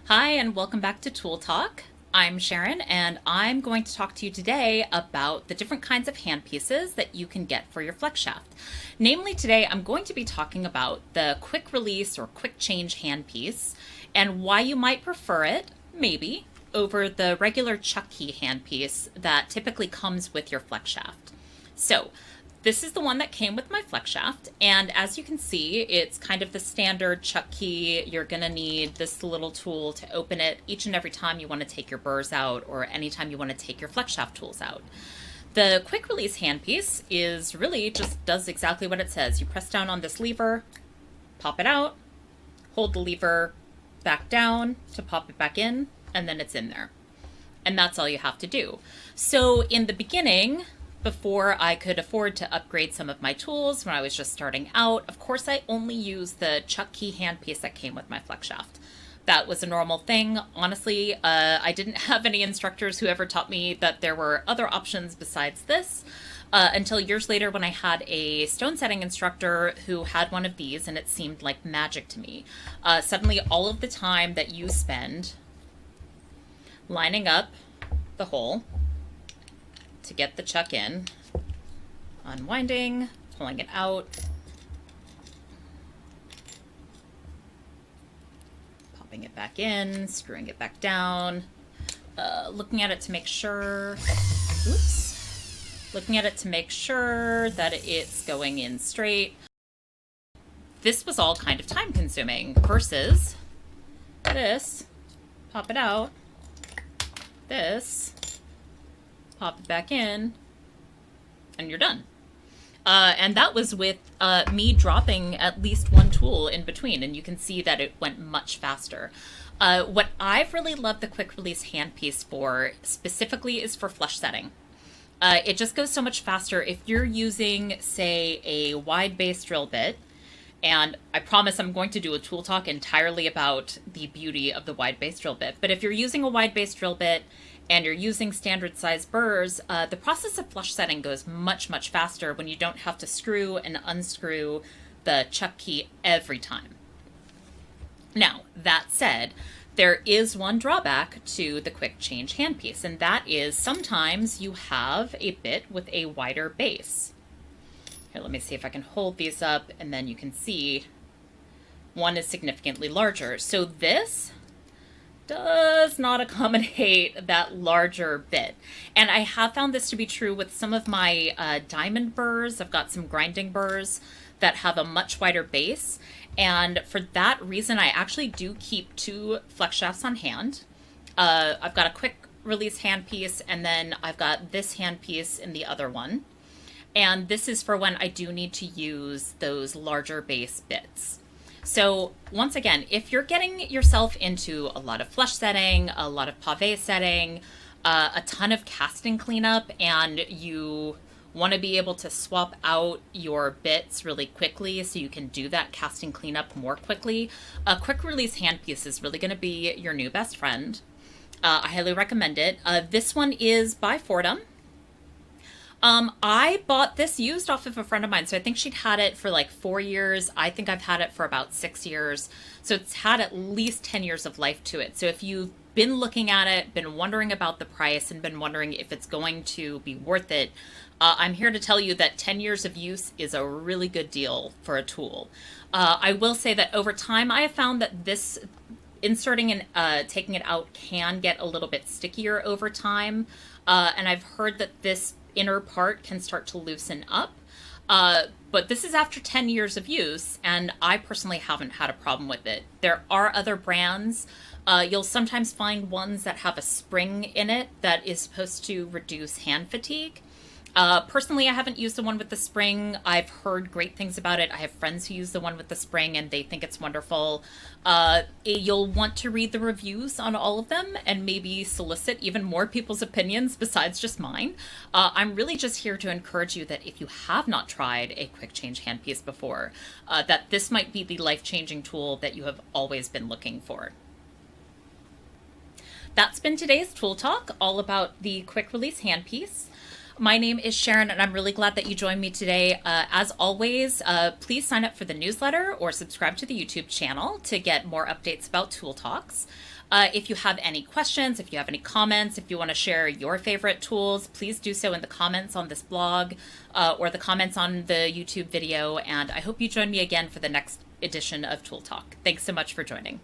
Hi, and welcome back to Tool Talk. I'm Sharon, and I'm going to talk to you today about the different kinds of hand pieces that you can get for your flex shaft. Namely, today I'm going to be talking about the quick release or quick change hand piece and why you might prefer it, maybe, over the regular chuck key hand piece that typically comes with your flex shaft. So, this is the one that came with my flex shaft, and as you can see, it's kind of the standard chuck key. You're gonna need this little tool to open it each and every time you want to take your burrs out or anytime you want to take your flex shaft tools out. The quick release handpiece is really just does exactly what it says. You press down on this lever, pop it out, hold the lever back down to pop it back in, and then it's in there. And that's all you have to do. So in the beginning, before I could afford to upgrade some of my tools when I was just starting out, of course I only used the chuck key handpiece that came with my flex shaft. That was a normal thing. Honestly, I didn't have any instructors who ever taught me that there were other options besides this. Until years later when I had a stone setting instructor who had one of these, and it seemed like magic to me. Suddenly all of the time that you spend lining up the hole to get the chuck in, unwinding, pulling it out, popping it back in, screwing it back down, looking at it to make sure, looking at it to make sure that it's going in straight. This was all kind of time consuming versus this, pop it out, this, pop it back in, and you're done. And that was with me dropping at least one tool in between, and you can see that it went much faster. What I've really loved the quick release handpiece for specifically is for flush setting. It just goes so much faster if you're using, say, a wide base drill bit. And I promise I'm going to do a tool talk entirely about the beauty of the wide base drill bit. But if you're using a wide base drill bit and you're using standard size burrs, the process of flush setting goes much, much faster when you don't have to screw and unscrew the chuck key every time. Now, that said, there is one drawback to the quick change handpiece, and that is sometimes you have a bit with a wider base. Here, let me see if I can hold these up, and then you can see one is significantly larger. So this does not accommodate that larger bit. And I have found this to be true with some of my diamond burrs. I've got some grinding burrs that have a much wider base. And for that reason, I actually do keep two flex shafts on hand. I've got a quick release handpiece, and then I've got this handpiece in the other one. And this is for when I do need to use those larger base bits. So once again, if you're getting yourself into a lot of flush setting, a lot of pave setting, a ton of casting cleanup, and you want to be able to swap out your bits really quickly so you can do that casting cleanup more quickly, a quick release handpiece is really going to be your new best friend. I highly recommend it. This one is by Foredom. I bought this used off of a friend of mine. So I think she'd had it for like 4 years. I think I've had it for about 6 years. So it's had at least 10 years of life to it. So if you've been looking at it, been wondering about the price, and been wondering if it's going to be worth it, I'm here to tell you that 10 years of use is a really good deal for a tool. I will say that over time, I have found that this inserting and taking it out can get a little bit stickier over time. And I've heard that this inner part can start to loosen up. But this is after 10 years of use, and I personally haven't had a problem with it. There are other brands. You'll sometimes find ones that have a spring in it that is supposed to reduce hand fatigue. Personally, I haven't used the one with the spring. I've heard great things about it. I have friends who use the one with the spring and they think it's wonderful. You'll want to read the reviews on all of them and maybe solicit even more people's opinions besides just mine. I'm really just here to encourage you that if you have not tried a quick change handpiece before, that this might be the life-changing tool that you have always been looking for. That's been today's Tool Talk, all about the quick release handpiece. My name is Sharon, and I'm really glad that you joined me today. As always, please sign up for the newsletter or subscribe to the YouTube channel to get more updates about Tool Talks. If you have any questions, if you have any comments, if you want to share your favorite tools, please do so in the comments on this blog or the comments on the YouTube video. And I hope you join me again for the next edition of Tool Talk. Thanks so much for joining.